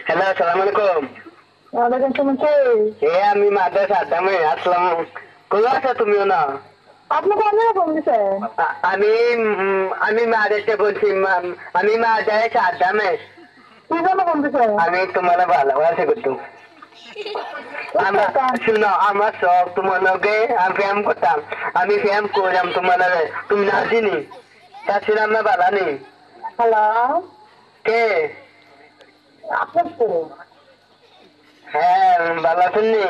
Hello, আসসালামু আলাইকুম। ওয়ালাইকুম আসসালাম। কে? আমি মাদ্রাসা আদামে আসলাম। কোথায় আছো তুমিও না? আপনি কোন জায়গায় ফোন দিছেন? আমি মাদেরকে বলছি, আমি মাদ্রাসা আদামে। কি জন্য ফোন দিছেন? আমি তোমার ভালোবাসা করতাম। শুনো, আমার সব তোমার লগে আমি ফ্যাম করতাম। আমি ফ্যাম করলাম তোমার লগে, তুমি না চিনি তার ছিল আমরা ভালো নেই। হ্যালো, কে? আপনি কে? হ্যাঁ, ভালো শুননি।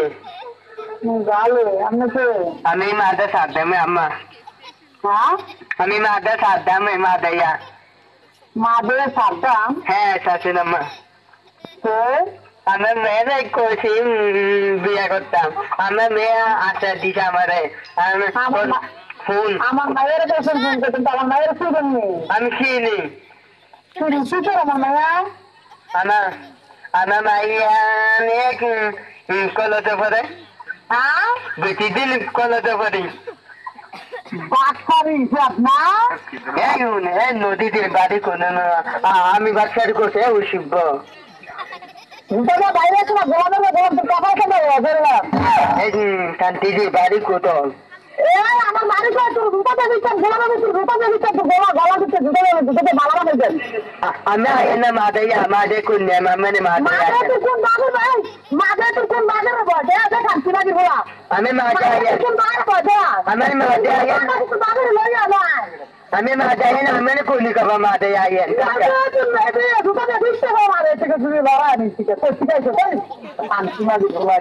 ভালো, আপনি কে? আমি মাদ্রাসা আদামে আম্মা। হ্যাঁ, আমি মাদ্রাসা আদামে মাদাইয়া। মাদের সাদ্দাম। হ্যাঁ, শাশুন আম্মা। কে? আমার মেয়েরা কইছি বিয়ে করতাম। আমার মেয়ে আশা দিছে আমারে। ফোন আমার মায়ের কাছে ফোন করতেন, তো আমার মায়ের ফোন নেই। আমি চিনি। শুনি সুতরাং আমার মায়া আমার আমার মাইয়া এক কলতে পড়ে। হ্যাঁ বেশি দিন কলতে পড়ি। বাচ্চারি হিসাব না। এই নদীতে বাড়ি কোনো না। আমি বাচ্চারি করছে শিব। দাদা বাইরে আছে না, গোলামের গোলাম তো টাকা খেলে ধরলাম। এই শান্তি বাড়ি কোথাও। আমার বাড়ি করে তোর রূপাতে দিচ্ছেন, গোলামের ভিতর রূপাতে দিচ্ছেন, তো গলা দিচ্ছে দুটোতে বালাবা দিচ্ছেন। আমি না মাদাইয়া মাদে কন্যা মানে মাদাইয়া। মাঝে তুই কোন বাগের ভাই? মাঝে তুই কোন বাগের বটে? আছে কান্তি বাগের গোলা। আমি মাদাইয়া। কোন বাগের বটে? আমি মাদাইয়া। বাগের লইয়া ভাই। আমি মাদাইয়া না আমি কোনি কবা মাদাইয়া। রূপাতে দিচ্ছে মারে থেকে তুমি বাড়া নিচ্ছি তো ঠিক আছে তাই কান্তি বাগের গোলা।